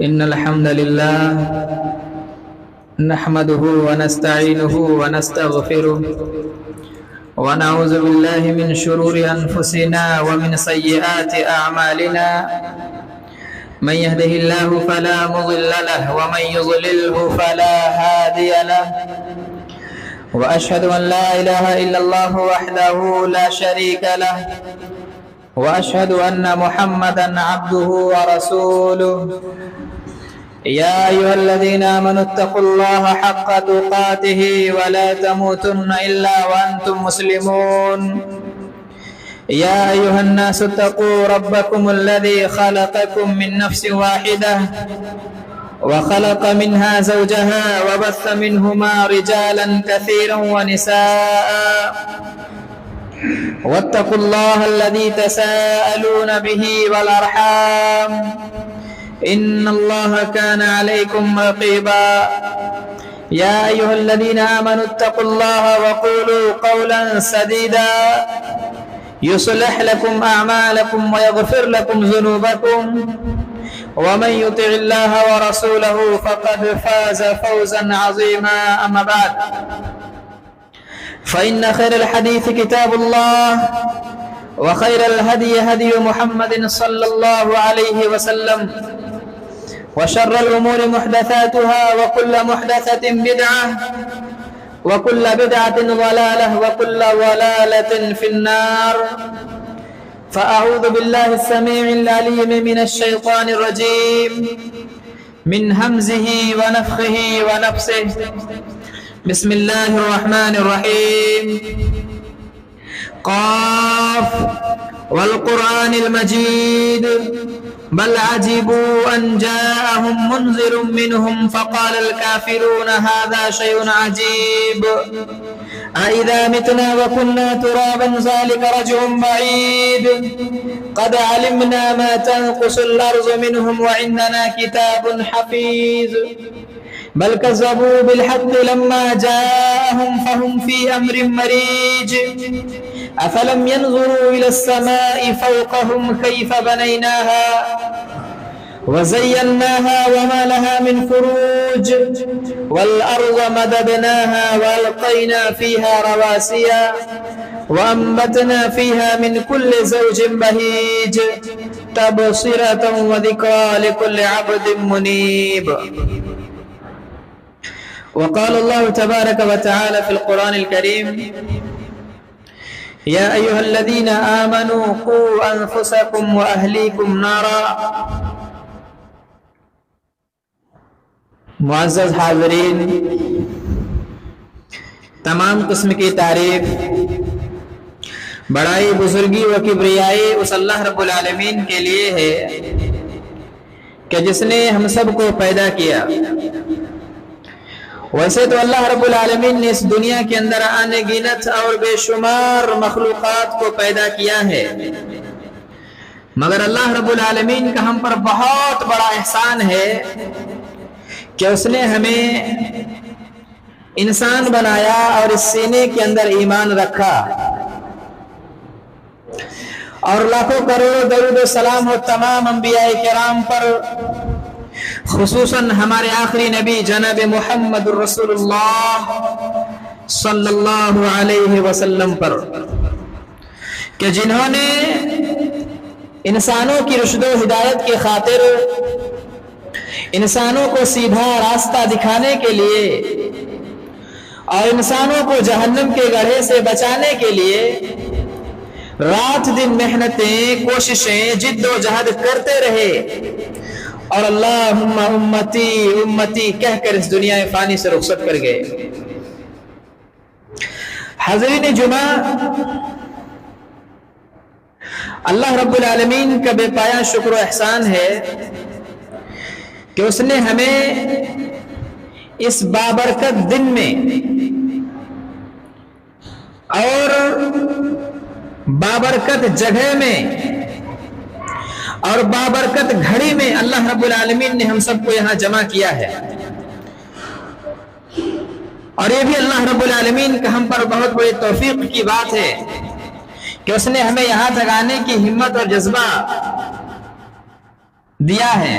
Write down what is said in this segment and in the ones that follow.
إن الحمد لله نحمده ونستعينه ونستغفره ونعوذ بالله من شرور أنفسنا ومن سيئات أعمالنا من يهده الله فلا مضل له ومن يضلله فلا هادي له وأشهد أن لا إله إلا الله وحده لا شريك له وأشهد أن محمدا عبده ورسوله يا أيها الذين آمنوا اتقوا الله حق تقاته ولا تموتن إلا وأنتم مسلمون يا أيها الناس اتقوا ربكم الذي خلقكم من نفس واحدة وخلق منها زوجها وبث منهما رجالا كثيرا ونساء واتقوا الله الذي تساءلون به والأرحام إن الله كان عليكم رقيبا يا أيها الذين آمنوا اتقوا الله وقولوا قولا سديدا يصلح لكم أعمالكم ويغفر لكم ذنوبكم ومن يطع الله ورسوله فقد فاز فوزا عظيما أما بعد فإن خير الحديث كتاب الله وخير الهدي هدي محمد صلى الله عليه وسلم وشر الأمور محدثاتها وكل محدثة بدعة وكل بدعة ضلالة وكل ضلالة في النار فأعوذ بالله السميع العليم من الشيطان الرجيم من همزه ونفخه ونفسه بسم الله الرحمن الرحيم قاف والقرآن المجيد بل عجبوا أن جاءهم منذر منهم فقال الكافرون هذا شيء عجيب أإذا متنا وكنا ترابا ذلك رجع بعيد قد علمنا ما تنقص الأرض منهم وعندنا كتاب حفيظ بل كذبوا بالحق لما جاءهم فهم في أمر مريج أفلم ينظروا إلى السماء فوقهم كيف بنيناها وزيناها وما لها من فروج والأرض مددناها وألقينا فيها رواسي وأنبتنا فيها من كل زوج بهيج تبصرة وذكرى لكل عبد منيب. وقال الله تبارك وتعالى في القرآن الكريم يا أيها الذين آمنوا قوا أنفسكم وأهليكم نارا. معزز حاضرین، تمام قسم کی تعریف، بڑائی، بزرگی و کبریائی اس اللہ رب العالمین کے لیے ہے کہ جس نے ہم سب کو پیدا کیا. ویسے تو اللہ رب العالمین نے اس دنیا کے اندر آنے گنت اور بے شمار مخلوقات کو پیدا کیا ہے، مگر اللہ رب العالمین کا ہم پر بہت بڑا احسان ہے کہ اس نے ہمیں انسان بنایا اور اس سینے کے اندر ایمان رکھا. اور لاکھوں کروڑوں درود و سلام ہو تمام انبیاء کرام پر، خصوصاً ہمارے آخری نبی جناب محمد رسول اللہ صلی اللہ علیہ وسلم پر، کہ جنہوں نے انسانوں کی رشد و ہدایت کی خاطر، انسانوں کو سیدھا راستہ دکھانے کے لیے اور انسانوں کو جہنم کے گڑھے سے بچانے کے لیے رات دن محنتیں، کوششیں، جد و جہد کرتے رہے اور اللہم امتی امتی کہہ کر اس دنیا فانی سے رخصت کر گئے. حاضرین جمعہ، اللہ رب العالمین کا بے پایہ شکر و احسان ہے کہ اس نے ہمیں اس بابرکت دن میں اور بابرکت جگہ میں اور بابرکت گھڑی میں اللہ رب العالمین نے ہم سب کو یہاں جمع کیا ہے. اور یہ بھی اللہ رب العالمین کا ہم پر بہت بڑی توفیق کی بات ہے کہ اس نے ہمیں یہاں تک آنے کی ہمت اور جذبہ دیا ہے.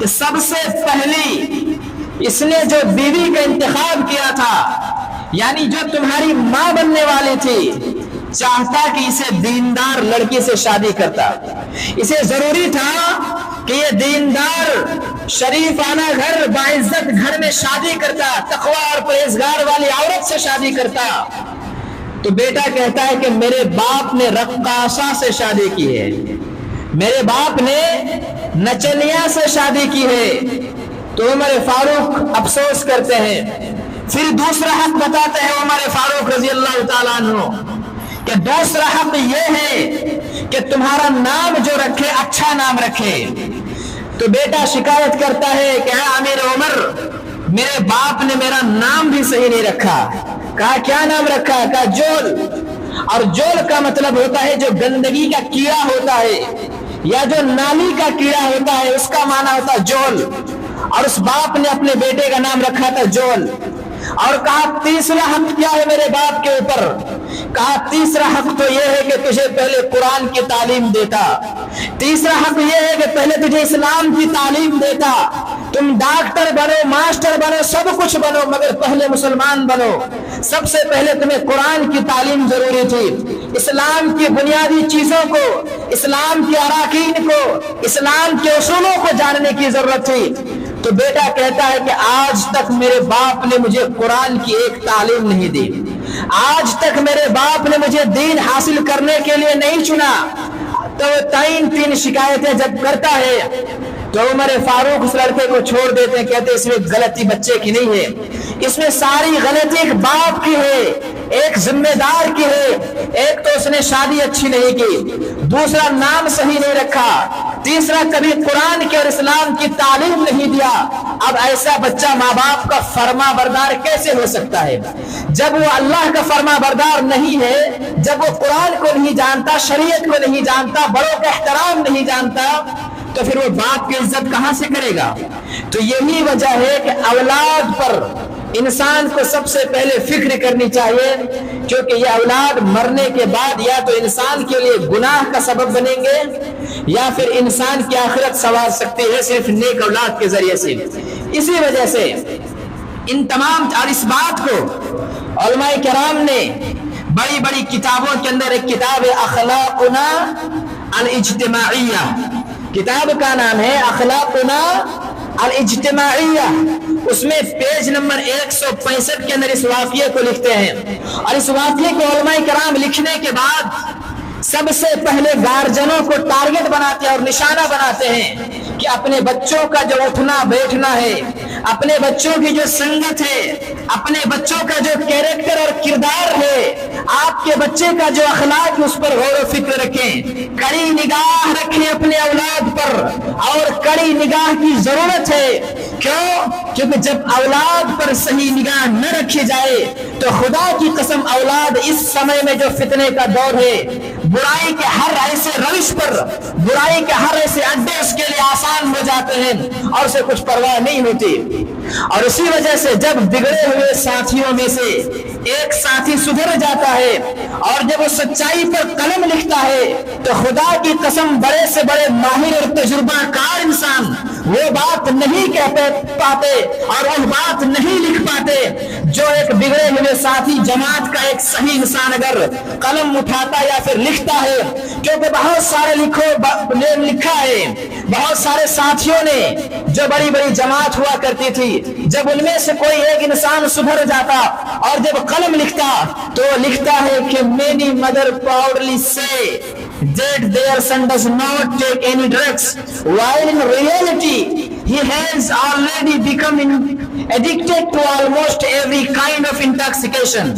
کہ سب سے پہلی اس نے جو بیوی کا انتخاب کیا تھا، یعنی جو تمہاری ماں بننے والی تھی، چاہتا کہ اسے دیندار لڑکی سے شادی کرتا. اسے ضروری تھا کہ یہ دیندار شریفانہ گھر، باعزت گھر میں شادی کرتا، تقوی اور پرہیزگار والی عورت سے شادی کرتا. تو بیٹا کہتا ہے کہ میرے باپ نے رقاصہ سے شادی کی ہے، میرے باپ نے نچنیا سے شادی کی ہے. تو عمر فاروق افسوس کرتے ہیں. پھر دوسرا حق بتاتے ہیں عمر فاروق رضی اللہ تعالیٰ عنہ کہ دوسرا حق یہ ہے کہ تمہارا نام جو رکھے اچھا نام رکھے. تو بیٹا شکایت کرتا ہے کہ اے امیر عمر، میرے باپ نے میرا نام بھی صحیح نہیں رکھا. کہا کیا نام رکھا؟ کہا جول. اور جول کا مطلب ہوتا ہے جو گندگی کا کیڑا ہوتا ہے یا جو نالی کا کیڑا ہوتا ہے، اس کا معنی ہوتا ہے جول. اور اس باپ نے اپنے بیٹے کا نام رکھا تھا جول. اور کہا تیسرا حق کیا ہے میرے باپ کے اوپر؟ کہا تیسرا حق تو یہ ہے کہ تجھے پہلے قرآن کی تعلیم دیتا، تیسرا حق یہ ہے کہ پہلے تجھے اسلام کی تعلیم دیتا. تم ڈاکٹر بنو، ماسٹر بنو، سب کچھ بنو، مگر پہلے مسلمان بنو. سب سے پہلے تمہیں قرآن کی تعلیم ضروری تھی، اسلام کی بنیادی چیزوں کو، اسلام کے اراکین کو، اسلام کے اصولوں کو جاننے کی ضرورت تھی. تو بیٹا کہتا ہے کہ آج تک میرے باپ نے مجھے قرآن کی ایک تعلیم نہیں دی، آج تک میرے باپ نے مجھے دین حاصل کرنے کے لیے نہیں چنا. تو تین شکایتیں جب کرتا ہے تو عمر فاروق اس لڑکے کو چھوڑ دیتے ہیں. کہتے اس میں غلطی بچے کی نہیں ہے، اس میں ساری غلطی ایک باپ کی ہے، ایک ذمہ دار کی ہے. ایک تو اس نے شادی اچھی نہیں کی، دوسرا نام صحیح نہیں رکھا، تیسرا کبھی قرآن کی اور اسلام کی تعلیم نہیں دیا. اب ایسا بچہ ماں باپ کا فرما بردار کیسے ہو سکتا ہے جب وہ اللہ کا فرما بردار نہیں ہے، جب وہ قرآن کو نہیں جانتا، شریعت کو نہیں جانتا، بڑوں کا احترام نہیں جانتا؟ تو پھر وہ باپ کی عزت کہاں سے کرے گا؟ تو یہی وجہ ہے کہ اولاد پر انسان کو سب سے پہلے فکر کرنی چاہیے، کیونکہ یہ اولاد مرنے کے بعد یا تو انسان کے لیے گناہ کا سبب بنیں گے یا پھر انسان کی آخرت سنوار سکتی ہے صرف نیک اولاد کے ذریعے سے. اسی وجہ سے ان تمام اور اس بات کو علماء کرام نے بڑی بڑی کتابوں کے اندر، ایک کتاب ہے اخلاقنا الاجتماعیہ، کتاب کا نام ہے اخلاقنا الاجتماعیہ. اس میں پیج نمبر 165 کے اندر اس واقعے کو لکھتے ہیں. اور اس واقعے کو علماء کرام لکھنے کے بعد سب سے پہلے گارجنوں کو ٹارگٹ بناتے ہیں اور نشانہ بناتے ہیں کہ اپنے بچوں کا جو اٹھنا بیٹھنا ہے، اپنے بچوں کی جو سنگت ہے، اپنے بچوں کا جو کیریکٹر اور کردار ہے، آپ کے بچے کا جو اخلاق، اس پر غور و فکر رکھیں، کڑی نگاہ رکھیں اپنے اولاد پر. اور کڑی نگاہ کی ضرورت ہے. کیوں؟ کیونکہ جب اولاد پر صحیح نگاہ نہ رکھی جائے تو خدا کی قسم اولاد اس سمے میں جو فتنے کا دور ہے، برائی کے ہر ایسے روش پر، برائی کے ہر ایسے اڈے اس کے لیے آسان ہو جاتے ہیں اور اسے کچھ پرواہ نہیں ہوتی. اور اسی وجہ سے جب بگڑے ہوئے ساتھیوں میں سے ایک ساتھی سدھر جاتا ہے اور جب وہ سچائی پر قلم لکھتا ہے تو خدا کی قسم بڑے سے بڑے ماہر اور تجربہ کار انسان وہ بات نہیں کہہ پاتے اور وہ بات نہیں لکھ پاتے جو ایک بگڑے ہوئے ساتھی جماعت کا ایک صحیح انسان اگر قلم اٹھاتا یا پھر لکھتا ہے. کیونکہ بہت سارے لکھا ہے، بہت سارے ساتھیوں نے جو بڑی بڑی جماعت ہوا کرتی تھی، جب ان میں سے کوئی ایک انسان سدھر جاتا اور جب قلم لکھتا تو وہ لکھتا ہے کہ many mother proudly say that their son does not take any drugs, while in reality he has already become addicted to almost every kind of intoxication.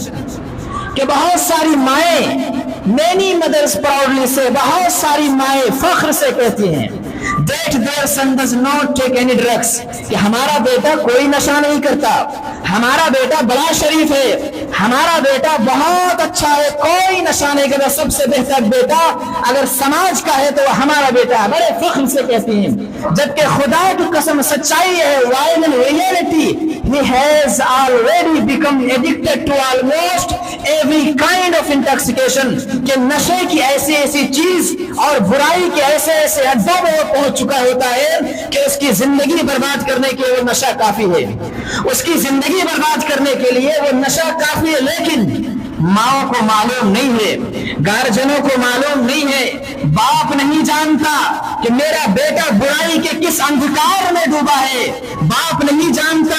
کہ بہت ساری مائیں many mothers proudly say، بہت ساری مائیں فخر سے کہتی ہیں that their son does not take any drugs، کہ ہمارا بیٹا کوئی نشہ نہیں کرتا، ہمارا بیٹا بڑا شریف ہے، ہمارا بیٹا بہت اچھا ہے، کوئی نشہ نہیں کرتا، سب سے بہتر بیٹا اگر سماج کا ہے تو وہ ہمارا بیٹا ہے، بڑے فخر سے کہتی ہیں. جبکہ خدا کی قسم سچائی ہے while in reality he has already become addicted to almost every kind of intoxication, کہ نشے کی ایسی ایسی چیز اور برائی کے ایسے ایسے حدوں میں وہ پہنچ چکا ہوتا ہے کہ اس کی زندگی برباد کرنے کے لیے وہ نشہ کافی ہے. اس کی زندگی برباد کرنے کے لیے وہ نشہ کافی ہے. لیکن ماں کو معلوم نہیں ہے، گارجنوں کو معلوم نہیں ہے، باپ نہیں جانتا کہ میرا بیٹا برائی کے کس اندھکار میں ڈوبا ہے. باپ نہیں جانتا،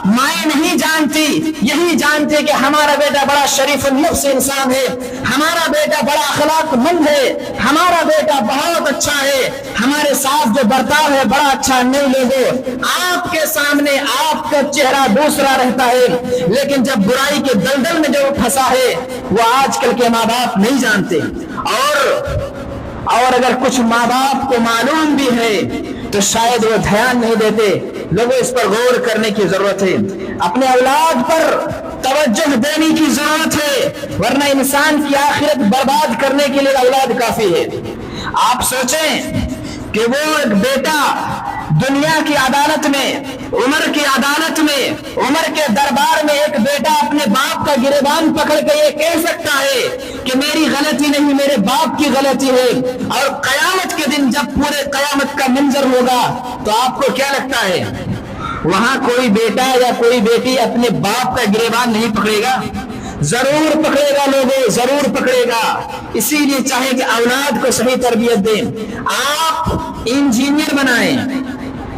مائیں نہیں جانتی، یہی جانتے کہ ہمارا بیٹا بڑا شریف النفس انسان ہے، ہمارا بیٹا بڑا اخلاق مند ہے، ہمارا بیٹا بہت اچھا ہے، ہمارے ساتھ جو برتاؤ ہے بڑا اچھا. نہیں لوگوں، آپ کے سامنے آپ کا چہرہ دوسرا رہتا ہے، لیکن جب برائی کے دلدل میں جو پھنسا ہے وہ آج کل کے ماں باپ نہیں جانتے. اور اگر کچھ ماں باپ کو معلوم بھی ہے تو شاید وہ دھیان نہیں دیتے. لوگوں اس پر غور کرنے کی ضرورت ہے، اپنے اولاد پر توجہ دینے کی ضرورت ہے، ورنہ انسان کی آخرت برباد کرنے کے لیے اولاد کافی ہے. آپ سوچیں کہ وہ ایک بیٹا دنیا کی عدالت میں، عمر کی عدالت میں، عمر کے دربار میں ایک بیٹا اپنے باپ کا گریبان پکڑ کے یہ کہہ سکتا ہے کہ میری غلطی نہیں، میرے باپ کی غلطی ہے. اور قیامت کے دن جب پورے قیامت کا منظر ہوگا تو آپ کو کیا لگتا ہے وہاں کوئی بیٹا یا کوئی بیٹی اپنے باپ کا گریبان نہیں پکڑے گا؟ ضرور پکڑے گا لوگوں، ضرور پکڑے گا. اسی لیے چاہے کہ اولاد کو صحیح تربیت دیں. آپ انجینئر بنائیں،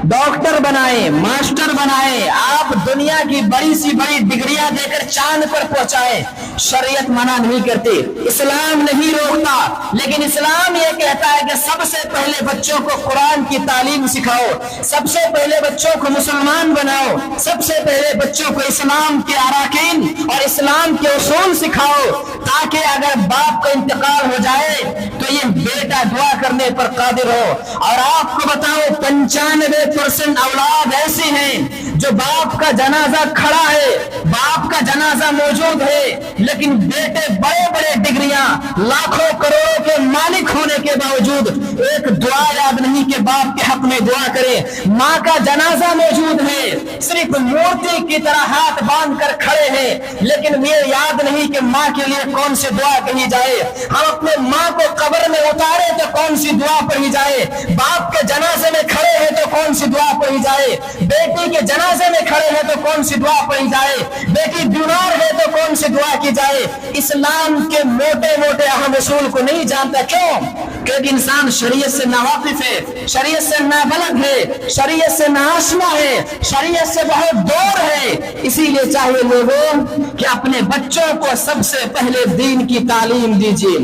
ڈاکٹر بنائیں، ماسٹر بنائیں، آپ دنیا کی بڑی سی بڑی ڈگریاں دے کر چاند پر پہنچائیں، شریعت منع نہیں کرتی، اسلام نہیں روکتا. لیکن اسلام یہ کہتا ہے کہ سب سے پہلے بچوں کو قرآن کی تعلیم سکھاؤ، سب سے پہلے بچوں کو مسلمان بناؤ، سب سے پہلے بچوں کو اسلام کے اراکین اور اسلام کے اصول سکھاؤ، تاکہ اگر باپ کا انتقال ہو جائے تو یہ بیٹا دعا کرنے پر قادر ہو. اور آپ کو بتاؤ 95% اولاد ایسی ہیں جو باپ کا جنازہ کھڑا ہے، باپ کا جنازہ موجود ہے، لیکن بیٹے بڑے بڑے ڈگریاں، لاکھوں کروڑوں کے مالک ہونے کے باوجود ایک دعا یاد نہیں کہ باپ کے حق میں دعا کرے. ماں کا جنازہ موجود ہے، صرف مورتی کی طرح ہاتھ باندھ کر کھڑے ہیں، لیکن یہ یاد نہیں کہ ماں کے لیے کون سی دعا کہی جائے. ہم اپنے ماں کو قبر میں اتارے تو کون سی دعا پڑھی جائے، باپ کے جنازے میں کھڑے ہیں تو کون سی دعا پڑھی جائے، بیٹی کے جنازے میں کھڑے ہیں تو کون سی دعا پڑھی جائے، بیٹی بیمار ہے تو کون سی دعا کی جائے. اسلام کے موٹے موٹے اہم اصول کو نہیں جانتا. کیوں؟ کیونکہ انسان شریعت سے ناواقف ہے، شریعت سے نابلد ہے، شریعت سے ناآشنا ہے، شریعت سے بہت دور ہے. اسی لیے چاہیے لوگوں کہ اپنے بچوں کو سب سے پہلے دین کی تعلیم دیجیے،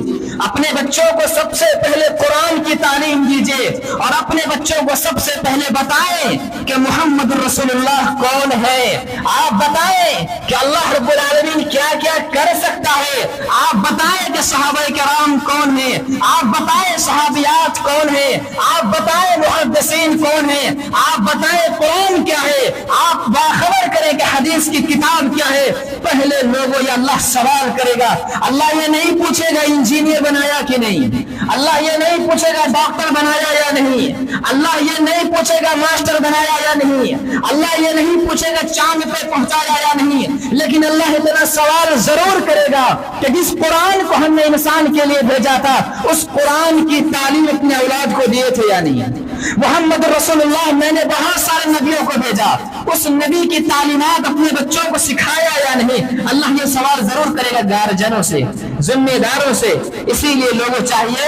اپنے بچوں کو سب سے پہلے قرآن کی تعلیم دیجیے، اور اپنے بچوں کو سب سے پہلے بتائیں کہ محمد رسول اللہ کون ہے. آپ بتائیں کہ اللہ رب العالمین کیا کیا کر سکتا ہے. آپ بتائیں کہ صحابہ کرام کون ہیں، آپ بتائیں صحابیات کون ہیں، آپ بتائیں محدثین کون ہیں، آپ بتائیں قرآن کیا ہے، آپ باخبر کریں کہ حدیث کی کتاب کیا ہے. پہلے لوگوں یہ اللہ سوال کرے گا. اللہ یہ نہیں پوچھے گا انجینئر بنایا کہ نہیں، اللہ یہ نہیں پوچھے گا ڈاکٹر بنایا یا نہیں، اللہ یہ نہیں پوچھے گا ماسٹر بنایا یا نہیں، اللہ یہ نہیں پوچھے گا چاند پہ پہنچایا یا نہیں. لیکن اللہ اتنا سوال ضرور کرے گا کہ جس قرآن کو ہم نے انسان کے لیے بھیجا تھا اس قرآن کی تعلیم اپنے اولاد کو دیے تھے یا نہیں. محمد رسول اللہ میں نے بہت سارے نبیوں کو بھیجا، اس نبی کی تعلیمات اپنے بچوں کو سکھایا یا نہیں. اللہ یہ سوال ضرور کرے گا گارجنوں سے، ذمہ داروں سے. اسی لیے لوگوں چاہیے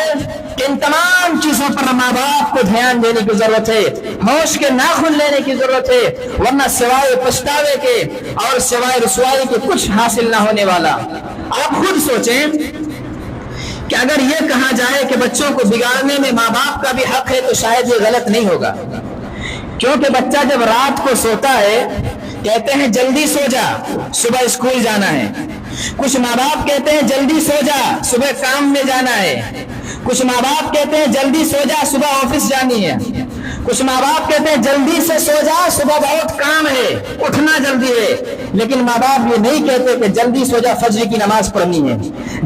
کہ ان تمام چیزوں پر ماں باپ کو دھیان دینے کی ضرورت ہے، ہوش کے ناخن لینے کی ضرورت ہے، ورنہ سوائے پچھتاوے کے اور سوائے رسوائی کے کچھ حاصل نہ ہونے والا. آپ خود سوچیں کہ اگر یہ کہا جائے کہ بچوں کو بگاڑنے میں ماں باپ کا بھی حق ہے تو شاید یہ غلط نہیں ہوگا. کیونکہ بچہ جب رات کو سوتا ہے کہتے ہیں جلدی سو جا صبح اسکول جانا ہے، کچھ ماں باپ کہتے ہیں جلدی سو جا صبح کام میں جانا ہے، کچھ ماں باپ کہتے ہیں جلدی سو جا صبح آفس جانی ہے، کچھ ماں باپ کہتے ہیں جلدی سے سو جا، صبح بہت کام ہے، اٹھنا جلدی ہے، لیکن ماں باپ یہ نہیں کہتے کہ جلدی سو جا، فجر کی نماز پڑھنی ہے،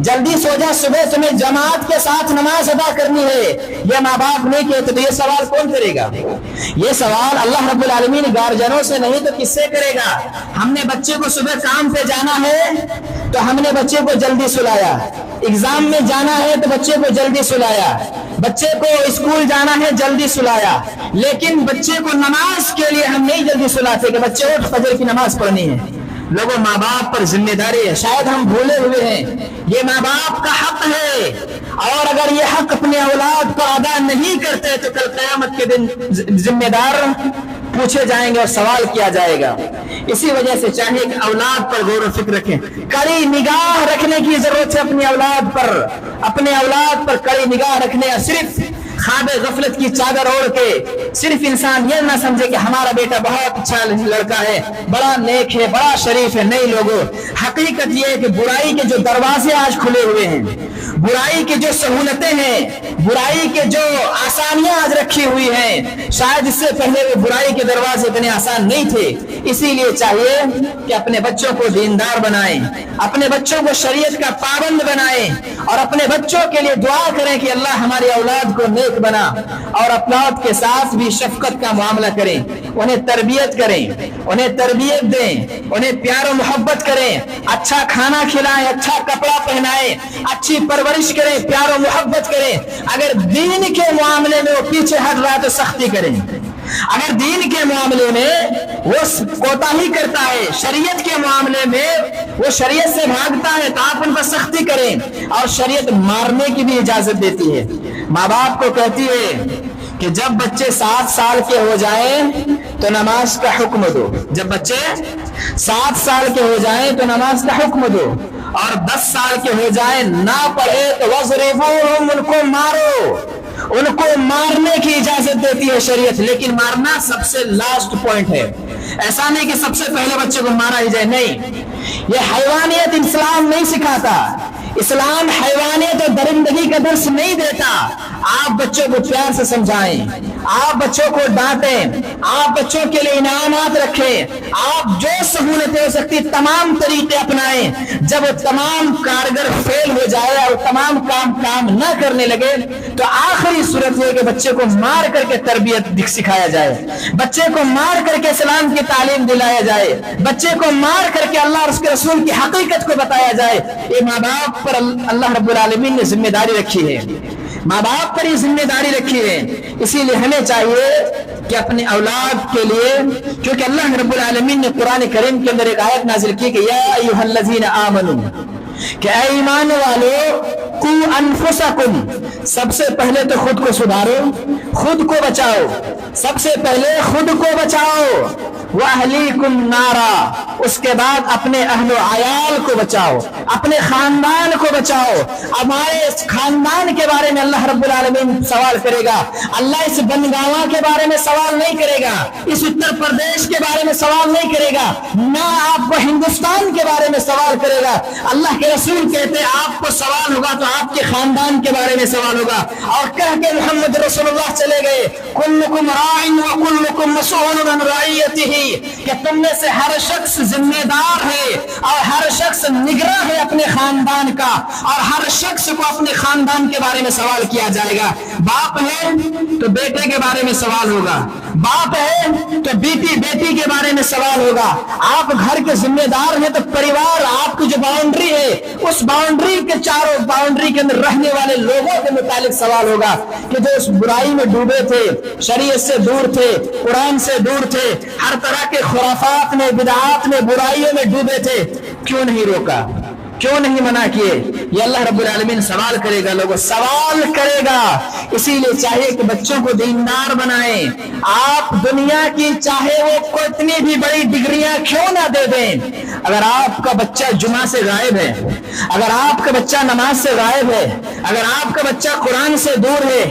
جلدی سو جا، صبح تمہیں جماعت کے ساتھ نماز ادا کرنی ہے، یہ ماں باپ نہیں کہتے۔ تو یہ سوال کون کرے گا؟ یہ سوال اللہ رب العالمین گارجنوں سے نہیں تو کس سے کرے گا؟ ہم نے بچے کو صبح کام پہ جانا ہے تو ہم نے بچے کو جلدی سلایا، ایگزام میں جانا ہے تو بچے کو جلدی سلایا، بچے کو اسکول جانا ہے جلدی سلایا، لیکن بچے کو نماز کے لیے ہم نہیں جلدی سلاتے کہ بچے اٹھ فجر کی نماز پڑھنی ہے۔ لوگوں، ماں باپ پر ذمہ داری ہے، شاید ہم بھولے ہوئے ہیں، یہ ماں باپ کا حق ہے، اور اگر یہ حق اپنے اولاد کو ادا نہیں کرتے تو کل قیامت کے دن ذمہ دار پوچھے جائیں گے اور سوال کیا جائے گا۔ اسی وجہ سے چاہیے کہ اولاد پر غور و فکر رکھیں، کڑی نگاہ رکھنے کی ضرورت ہے اپنی اولاد پر، اپنے اولاد پر کڑی نگاہ رکھنے، صرف خواب غفلت کی چادر اوڑھ کے صرف انسان یہ نہ سمجھے کہ ہمارا بیٹا بہت اچھا لڑکا ہے، بڑا نیک ہے، بڑا شریف ہے۔ نہیں لوگوں، حقیقت یہ ہے کہ برائی کے جو دروازے آج کھلے ہوئے ہیں، برائی کی جو سہولتیں ہیں، برائی کے جو آسانیاں آج رکھی ہوئی ہیں، شاید اس سے پہلے وہ برائی کے دروازے اتنے آسان نہیں تھے۔ اسی لیے چاہیے کہ اپنے بچوں کو دیندار بنائیں، اپنے بچوں کو شریعت کا پابند بنائیں، اور اپنے بچوں کے لیے دعا کریں کہ اللہ ہماری اولاد کو نیک بنا، اور اولاد کے ساتھ بھی شفقت کا معاملہ کریں، انہیں تربیت کریں، انہیں تربیت دیں، انہیں پیار و محبت کریں، اچھا کھانا کھلائیں، اچھا کپڑا پہنائیں، اچھی پرورش کریں، پیار و محبت کریں۔ اگر دین کے معاملے میں وہ پیچھے ہٹ رہا ہے تو سختی کریں، اگر دین کے معاملے میں وہ کوتاہی کرتا ہے، شریعت کے معاملے میں وہ شریعت سے بھاگتا ہے تو آپ ان پر سختی کریں، اور شریعت مارنے کی بھی اجازت دیتی ہے۔ ماں باپ کو کہتی ہے کہ جب بچے 7 سال کے ہو جائیں تو نماز کا حکم دو، جب بچے 7 سال کے ہو جائیں تو نماز کا حکم دو، اور 10 سال کے ہو جائیں نہ پڑھے تو وَضْرِبُوهُمْ، ان کو مارو، ان کو مارنے کی اجازت دیتی ہے شریعت، لیکن مارنا سب سے لاسٹ پوائنٹ ہے۔ ایسا نہیں کہ سب سے پہلے بچے کو مارا ہی جائے، نہیں، یہ حیوانیت اسلام نہیں سکھاتا، اسلام حیوانیت اور درندگی کا درس نہیں دیتا۔ آپ بچوں کو پیار سے سمجھائیں، آپ بچوں کو ڈانٹیں، آپ بچوں کے لیے انعامات رکھیں، آپ جو سہولتیں ہو سکتی تمام طریقے اپنائیں۔ جب وہ تمام کارگر فیل ہو جائے اور تمام کام نہ کرنے لگے تو آخری صورت یہ کہ بچے کو مار کر کے تربیت سکھایا جائے، بچے کو مار کر کے اسلام کی تعلیم دلایا جائے، بچے کو مار کر کے اللہ اور اس کے رسول کی حقیقت کو بتایا جائے۔ یہ ماں باپ پر اللہ رب العالمین نے ذمہ داری رکھی ہے، ماں باپ پر یہ ذمہ داری رکھی ہے۔ اسی لیے ہمیں چاہیے کہ اپنے اولاد کے لیے، کیونکہ اللہ رب العالمین نے قرآن کریم کے اندر ایک آیت نازل کی کہ یا ایھا الذین آمنوا، کہ اے ایمان والو، قوا انفسکم، سب سے پہلے تو خود کو سدھارو، خود کو بچاؤ، سب سے پہلے خود کو بچاؤ، وَأَهْلِيكُمْ نَارًا، اس کے بعد اپنے اہل و عیال کو بچاؤ، اپنے خاندان کو بچاؤ۔ ہمارے خاندان کے بارے میں اللہ رب العالمین سوال کرے گا، اللہ اس بنگاواں کے بارے میں سوال نہیں کرے گا، اس اتر پردیش کے بارے میں سوال نہیں کرے گا، نہ آپ کو ہندوستان کے بارے میں سوال کرے گا۔ اللہ کے رسول کہتے ہیں آپ کو سوال ہوگا تو آپ کے خاندان کے بارے میں سوال ہوگا، اور کہہ کے محمد رسول اللہ چلے گئے، کلکم راع وکلکم مسئول عن رعیتہ، کہ تم میں سے ہر شخص ذمہ دار ہے اور ہر شخص نگراں ہے اپنے خاندان کا، اور ہر شخص کو اپنے خاندان کے بارے میں سوال کیا جائے گا۔ باپ ہے تو بیٹے کے بارے میں سوال ہوگا، باپ ہے تو بیٹی کے بارے میں سوال ہوگا، آپ گھر کے ذمہ دار ہیں تو پریوار، آپ کی جو باؤنڈری ہے اس باؤنڈری کے چاروں باؤنڈری کے اندر رہنے والے لوگوں کے متعلق سوال ہوگا کہ جو اس برائی میں ڈوبے تھے، شریعت سے دور تھے، قرآن سے دور تھے، ہر طرح کے خرافات میں، بدعات میں، برائیوں میں ڈوبے تھے، کیوں نہیں روکا، کیوں نہیں منع کیے؟ یہ اللہ رب العالمین سوال کرے گا، لوگوں سوال کرے گا۔ اسی لیے چاہیے کہ بچوں کو دیندار بنائیں۔ آپ دنیا کی چاہے وہ کتنی بھی بڑی ڈگریاں کیوں نہ دے دیں، اگر آپ کا بچہ جمعہ سے غائب ہے، اگر آپ کا بچہ نماز سے غائب ہے، اگر آپ کا بچہ قرآن سے دور ہے،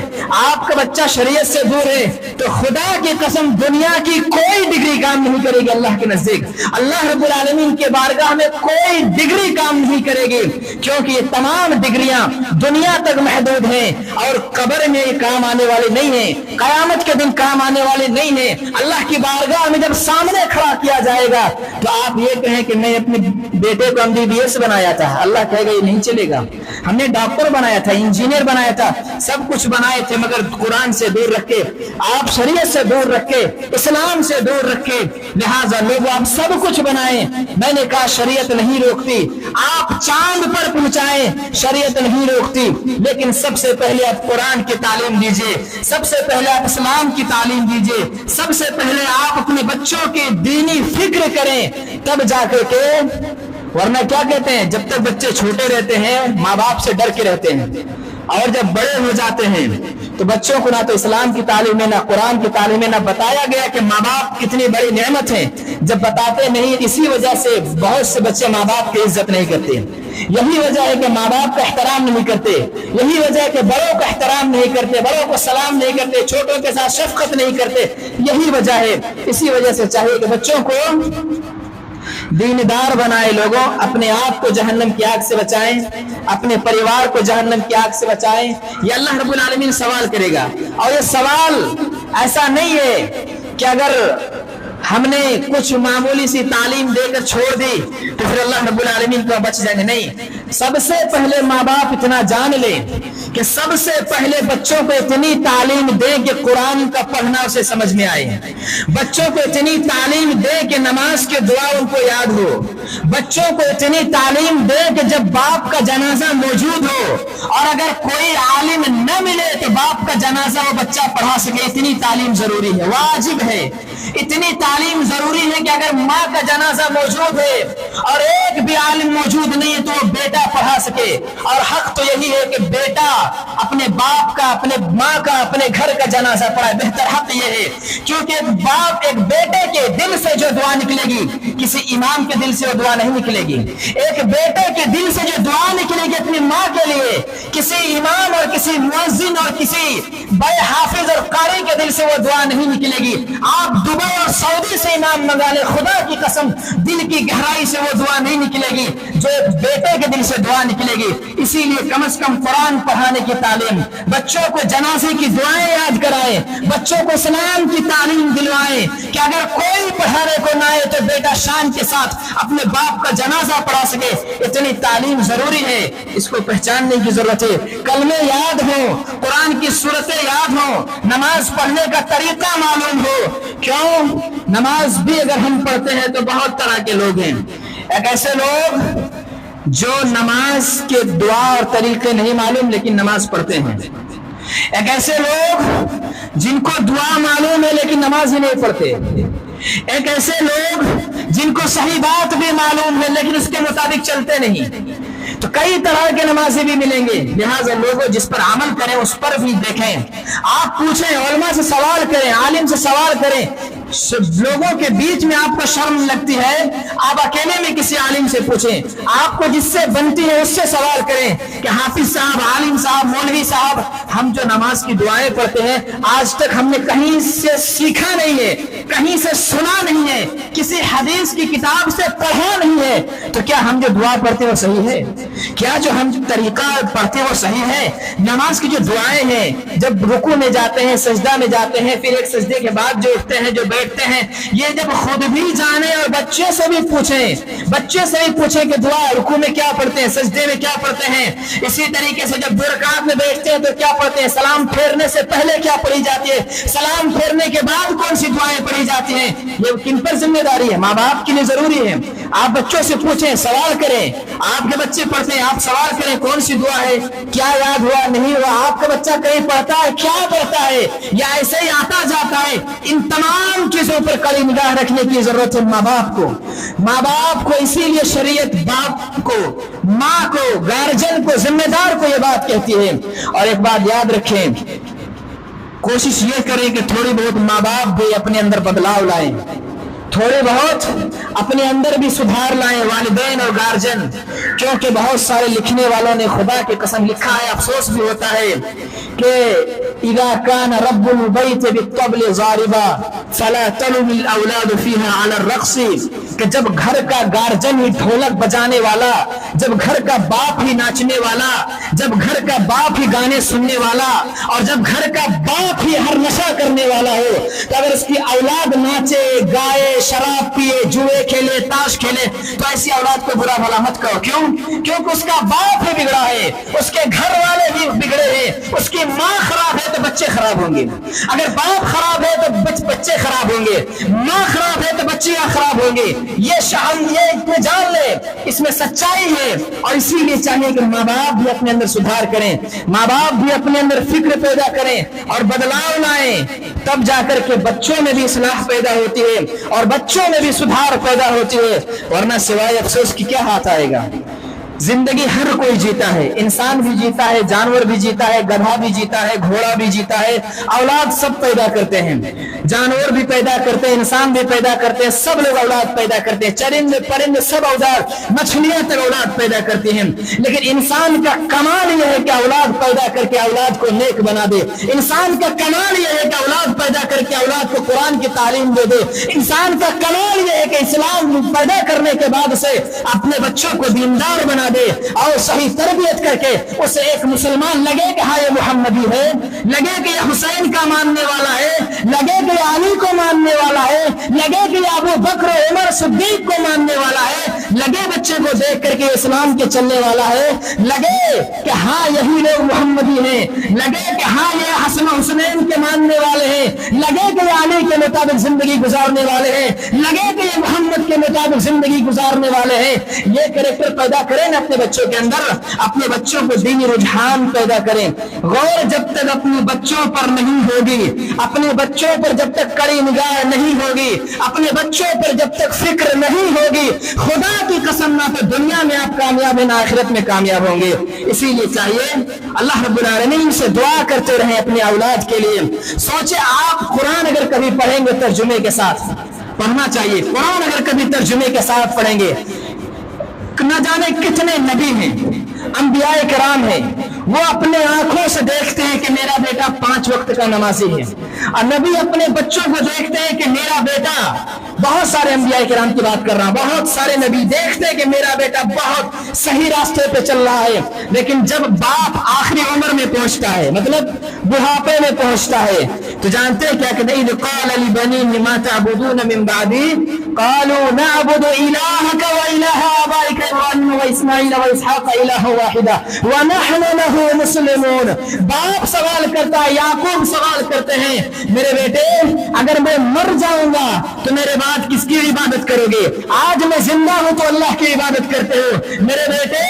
آپ کا بچہ شریعت سے دور ہے، تو خدا کی قسم دنیا کی کوئی ڈگری کام نہیں کرے گی اللہ کے نزدیک۔ اللہ رب العالمین کے بارگاہ میں کوئی ڈگری کام نہیں کرے گی، کیونکہ یہ تمام ڈگریاں دنیا تک محدود ہیں اور قبر میں یہ کام آنے والے نہیں ہیں، قیامت کے دن کام آنے والے نہیں ہیں۔ اللہ کی بارگاہ میں جب سامنے کھڑا کیا جائے گا تو آپ یہ کہیں کہ میں اپنے بیٹے کو MBBS بنایا تھا، اللہ کہے گا یہ نہیں چلے گا، ہم نے ڈاکٹر بنایا تھا، انجینئر بنایا تھا، سب کچھ بنائے تھے، مگر قرآن سے دور رکھے، آپ شریعت سے دور رکھے، اسلام سے دور رکھے، لہٰذا لوگ آپ سب کچھ بنائیں، میں نے کہا شریعت نہیں روکتی، آپ چاند پر پہنچائیں، شریعت نہیں روکتی، لیکن سب سے پہلے آپ قرآن کی تعلیم دیجئے، سب سے پہلے آپ اسلام کی تعلیم دیجئے، سب سے پہلے آپ اپنے بچوں کی دینی فکر کریں، تب جا کر کے، ورنہ کیا کہتے ہیں، جب تک بچے چھوٹے رہتے ہیں ماں باپ سے ڈر کے رہتے ہیں، اور جب بڑے ہو جاتے ہیں تو بچوں کو نہ تو اسلام کی تعلیم میں نہ قرآن کی تعلیم میں نہ بتایا گیا کہ ماں باپ کتنی بڑی نعمت ہے، جب بتاتے نہیں، اسی وجہ سے بہت سے بچے ماں باپ کی عزت نہیں کرتے، یہی وجہ ہے کہ ماں باپ کا احترام نہیں کرتے، یہی وجہ ہے کہ بڑوں کا احترام نہیں کرتے، بڑوں کو سلام نہیں کرتے، چھوٹوں کے ساتھ شفقت نہیں کرتے، یہی وجہ ہے۔ اسی وجہ سے چاہیے کہ بچوں کو دیندار بنائے، لوگوں اپنے آپ کو جہنم کی آگ سے بچائیں، اپنے پریوار کو جہنم کی آگ سے بچائیں، یہ اللہ رب العالمین سوال کرے گا، اور یہ سوال ایسا نہیں ہے کہ اگر ہم نے کچھ معمولی سی تعلیم دے کر چھوڑ دی تو پھر اللہ رب العالمین کو بچ جائیں گے، نہیں، سب سے پہلے ماں باپ اتنا جان لیں کہ سب سے پہلے بچوں کو اتنی تعلیم دیں کہ قرآن کا پڑھنا اسے سمجھ میں آئے، بچوں کو اتنی تعلیم دیں کہ نماز کے دعا ان کو یاد ہو، بچوں کو اتنی تعلیم دیں کہ جب باپ کا جنازہ موجود ہو اور اگر کوئی عالم نہ ملے تو باپ کا جنازہ وہ بچہ پڑھا سکے، اتنی تعلیم ضروری ہے، واجب ہے، اتنی تعلیم ضروری ہے کہ اگر ماں کا جنازہ موجود ہے اور ایک بھی عالم موجود نہیں ہے تو وہ بیٹا پڑھا سکے، اور حق تو یہی ہے کہ بیٹا اپنے باپ کا، اپنے ماں کا، اپنے گھر کا جنازہ پڑھائے، بہتر حق یہ ہے، کیونکہ باپ ایک بیٹے کے دل سے جو دعا نکلے گی کسی امام کے دل سے وہ دعا نہیں نکلے گی، ایک بیٹے کے دل سے جو دعا نکلے گی اپنی ماں کے لیے کسی امام اور کسی مؤذن اور کسی بڑے حافظ اور قاری کے دل سے وہ دعا نہیں نکلے گی، آپ دبئی اور سعودی سے امام منگا لے، خدا کی قسم دل کی گہرائی سے وہ دعا نہیں نکلے گی جو بیٹے کے دل سے دعا نکلے گی۔ اسی لیے کم از کم قرآن پڑھانے کی تعلیم، بچوں کو جنازے کی دعائیں یاد کرائیں، بچوں کو اسلام کی تعلیم دلوائیں کہ اگر کوئی پڑھانے کو نہ آئے تو بیٹا شان کے ساتھ اپنے باپ کا جنازہ پڑھا سکے، اتنی تعلیم ضروری ہے، اس کو پہچاننے کی ضرورت ہے، کلمے یاد ہوں، قرآن کی سورتیں یاد ہوں، نماز پڑھنے کا طریقہ معلوم ہو، کیوں نماز بھی اگر ہم پڑھتے ہیں تو بہت طرح کے لوگ ہیں، ایک ایسے لوگ جو نماز کے دعا اور طریقے نہیں معلوم لیکن نماز پڑھتے ہیں، ایک ایسے لوگ جن کو دعا معلوم ہے لیکن نماز ہی نہیں پڑھتے، ایک ایسے لوگ جن کو صحیح بات بھی معلوم ہے لیکن اس کے مطابق چلتے نہیں، تو کئی طرح کے نمازیں بھی ملیں گے، لہٰذا لوگوں جس پر عمل کریں اس پر بھی دیکھیں، آپ پوچھیں، علماء سے سوال کریں، عالم سے سوال کریں، لوگوں کے بیچ میں آپ کو شرم لگتی ہے آپ اکیلے میں کسی عالم سے پوچھیں، آپ کو جس سے بنتی ہے اس سے سوال کریں کہ حافظ صاحب، عالم صاحب، مولوی صاحب، ہم جو نماز کی دعائیں پڑھتے ہیں آج تک ہم نے کہیں سے سیکھا نہیں ہے، کہیں سے سنا نہیں ہے، کسی حدیث کی کتاب سے پڑھا نہیں ہے، تو کیا ہم جو دعا پڑھتے ہیں وہ صحیح ہے؟ کیا جو ہم طریقہ پڑھتے ہیں وہ صحیح ہے؟ نماز کی جو دعائیں ہیں، جب رکوع میں جاتے ہیں، سجدہ میں جاتے ہیں، پھر ایک سجدے کے بعد جو اٹھتے ہیں، جو بیٹھتے ہیں، یہ جب خود بھی جانے اور بچے سے بھی پوچھیں کہ دعا رکوع میں کیا پڑھتے ہیں، سجدے میں کیا پڑھتے ہیں، اسی طریقے سے جب 2 رکعت میں بیٹھتے ہیں تو کیا پڑھتے ہیں، سلام پھیرنے سے پہلے کیا پڑھی جاتی ہے، سلام پھیرنے کے بعد کون سی دعائیں پڑھی جاتی ہیں، یہ کن پر ذمہ داری ہے؟ ماں باپ کے لیے ضروری ہے، آپ بچوں سے پوچھیں، سوال کریں، آپ کے بچے پڑھتے ہیں آپ سوال کریں کون سی دعا ہے، کیا یاد ہوا نہیں ہوا، آپ کا بچہ کہیں پڑھتا ہے، کیا پڑھتا ہے، یا ایسے ہی آتا جاتا ہے، ان تمام چیزوں پر کڑی نگاہ رکھنے کی ضرورت ہے ماں باپ کو، اسی لیے شریعت باپ کو، ماں کو، گارجن کو، ذمہ دار کو یہ بات کہتی ہے۔ اور ایک بات یاد رکھیں، کوشش یہ کریں کہ تھوڑی بہت ماں باپ بھی اپنے اندر بدلاؤ لائیں، تھوڑے بہت اپنے اندر بھی سدھار لائیں، والدین اور گارجن، کیونکہ بہت سارے لکھنے والوں نے خدا کی قسم لکھا ہے، افسوس بھی ہوتا ہے کہ اذا كان رب البيت بالطبل ضاربا فلا تلم الاولاد فيها على الرقص کہ جب گھر کا گارجن ہی ڈھولک بجانے والا، جب گھر کا باپ ہی ناچنے والا، جب گھر کا باپ ہی گانے سننے والا، اور جب گھر کا باپ ہی ہر نشہ کرنے والا ہو، تو اگر اس کی اولاد ناچے گائے، شراب پیے، جوئے کھیلے، تاش کھیلے، تو ایسی اولاد کو برا بھلا مت کرو۔ کیوں؟ کیونکہ اس کا باپ ہی بگڑا ہے، اس کے گھر والے بھی بگڑے ہیں، اس کی ماں خراب ہے تو بچے خراب ہوں گے۔ اگر باپ خراب ہے تو بچے خراب ہوں گے، ماں خراب ہے تو بچیاں خراب ہوں گے۔ یہ جان لے، اس میں سچائی ہے۔ اور اسی لیے چاہیے کہ ماں باپ بھی اپنے اندر سدھار کریں، ماں باپ بھی اپنے اندر فکر پیدا کریں اور بدلاؤ لائیں، تب جا کر کے بچوں میں بھی اصلاح پیدا ہوتی ہے اور بچوں میں بھی سدھار پیدا ہوتی ہے، ورنہ سوائے افسوس کی کیا ہاتھ آئے گا؟ زندگی ہر کوئی جیتا ہے، انسان بھی جیتا ہے، جانور بھی جیتا ہے، گدھا بھی جیتا ہے، گھوڑا بھی جیتا ہے، اولاد سب پیدا کرتے ہیں، جانور بھی پیدا کرتے ہیں، انسان بھی پیدا کرتے ہیں، سب لوگ اولاد پیدا کرتے ہیں، چرند پرند سب اولاد، مچھلیاں تک اولاد پیدا کرتی ہیں۔ لیکن انسان کا کمال یہ ہے کہ اولاد پیدا کر کے اولاد کو نیک بنا دے، انسان کا کمال یہ ہے کہ اولاد پیدا کر کے اولاد کو قرآن کی تعلیم دے دے، انسان کا کمال یہ ہے کہ اسلام پیدا کرنے کے بعد سے اپنے بچوں کو دیندار بنا دے اور صحیح تربیت کر کے اسے ایک مسلمان لگے کہ ہاں یہ محمدی ہے، لگے کہ یہ حسین کا ماننے والا ہے، لگے کہ یہ علی کو ماننے والا ہے، لگے کہ یہ ابو بکر عمر صدیق کو ماننے والا ہے، لگے بچے کو دیکھ کر کے اسلام کے چلنے والا ہے، لگے کہ ہاں یہی لوگ محمدی ہیں، لگے کہ ہاں یہ حسن حسنین کے ماننے والے ہیں، لگے کہ یہ علی کے مطابق زندگی گزارنے والے ہیں، لگے کہ یہ محمد کے مطابق زندگی گزارنے والے ہیں۔ یہ کریکٹر پیدا کریں نا اپنے بچوں کے اندر، اپنے بچوں کو دینی رجحان پیدا کریں۔ غور جب تک اپنے بچوں پر نہیں ہوگی، اپنے بچوں پر جب تک کڑی نگاہ نہیں ہوگی، اپنے بچوں پر جب تک فکر نہیں ہوگی، خدا کی قسم نہ تو دنیا میں آپ کامیاب ہیں نہ آخرت میں کامیاب ہوں گے۔ اسی لیے چاہیے اللہ رب العالمین سے دعا کرتے رہیں اپنے اولاد کے لیے۔ سوچے آپ قرآن اگر کبھی پڑھیں گے ترجمے کے ساتھ پڑھنا چاہیے، قرآن اگر کبھی ترجمے کے ساتھ پڑھیں گے، نہ جانے کتنے نبی ہیں، انبیاء کرام ہیں، وہ اپنے آنکھوں سے دیکھتے ہیں کہ میرا بیٹا 5 وقت کا نمازی ہے، اور نبی اپنے بچوں کو دیکھتے ہیں کہ میرا بیٹا، بہت سارے انبیاء کرام کی بات کر رہا ہوں، بہت سارے نبی دیکھتے ہیں کہ میرا بیٹا بہت صحیح راستے پہ چل رہا ہے۔ لیکن جب باپ آخری عمر میں پہنچتا ہے، مطلب بڑھاپے میں پہنچتا ہے، تو جانتے ہیں کیا کہ اذ قال لبنیہ ما تعبدون من بعدی قالوا نعبد الہک والہ آبائک ابراہیم واسماعیل واسحاق الہ واحدا ونحن له مسلمون۔ باپ سوال کرتا ہے، یعقوب سوال کرتے ہیں، میرے بیٹے اگر میں مر جاؤں گا تو میرے بعد کس کی عبادت کرو گے؟ آج میں زندہ ہوں تو اللہ کی عبادت کرتے ہو، میرے بیٹے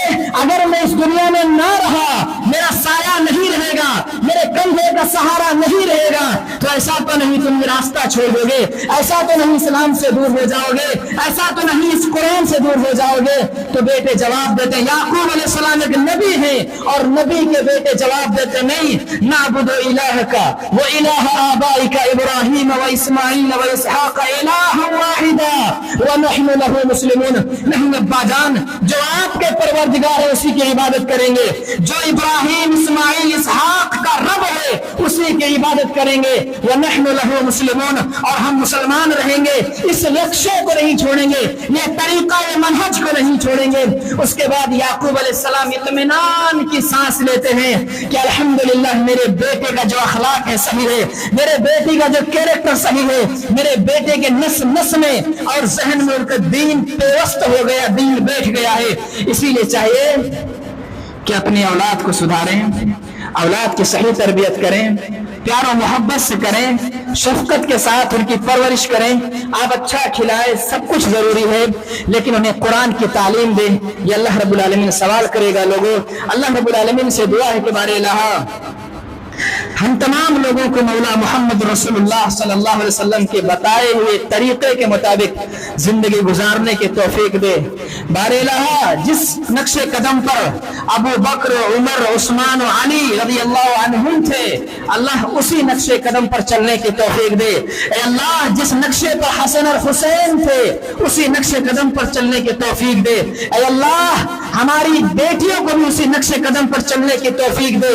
اگر میں اس دنیا میں نہ رہا، میرا سایہ نہیں رہے گا، میرے کندھے کا سہارا نہیں رہے گا، تو ایسا تو نہیں تم راستہ چھوڑ دو گے، ایسا تو نہیں اسلام سے دور ہو جاؤ گے، ایسا تو نہیں اس قرآن سے دور ہو جاؤ گے؟ تو بیٹے جواب دیتے ہیں، یعقوب علیہ السلام ایک نبی ہیں اور نبی کے بیٹے جواب دیتے نہیں، نعبد الہک و الہ آبائک ابراہیم و اسماعیل و اسحاق الہ واحدا ونحن له مسلمون۔ نہیں ابا جان، جو آپ کے پروردگار ہے اسی کی عبادت کریں گے، جو ابراہیم اسماعیل اسحاق کا رب ہے اسی کی عبادت کریں گے، ونحن له مسلمون، اور ہم مسلمان رہیں گے، اس نقشے کو نہیں چھوڑیں گے، یہ طریقہ یہ منہج کو نہیں چھوڑیں گے۔ اس کے بعد یعقوب علیہ السلام اطمینان کی سانس لیتے ہیں کہ الحمدللہ میرے بیٹے کا جو اخلاق ہے صحیح ہے، میرے بیٹی کا جو کیریکٹر صحیح ہے، میرے بیٹے کے نس نس میں اور ذہن میں ان کا دین پیوست ہو گیا، دین بیٹھ گیا ہے۔ اسی لیے چاہیے کہ اپنی اولاد کو سدھاریں، اولاد کی صحیح تربیت کریں، پیار و محبت سے کریں، شفقت کے ساتھ ان کی پرورش کریں۔ آپ اچھا کھلائے، سب کچھ ضروری ہے، لیکن انہیں قرآن کی تعلیم دیں۔ یہ اللہ رب العالمین سوال کرے گا لوگوں۔ اللہ رب العالمین سے دعا ہے کہ بارے الہ ہم تمام لوگوں کو مولا محمد رسول اللہ صلی اللہ علیہ وسلم کے بتائے ہوئے طریقے کے مطابق زندگی گزارنے کی توفیق دے۔ بار الہ جس نقش قدم پر ابو بکر، عمر، عثمان و علی رضی اللہ عنہم تھے، اللہ اسی نقش قدم پر چلنے کی توفیق دے۔ اے اللہ جس نقشے پر حسن اور حسین تھے اسی نقش قدم پر چلنے کی توفیق دے۔ اے اللہ ہماری بیٹیوں کو بھی اسی نقش قدم پر چلنے کی توفیق دے۔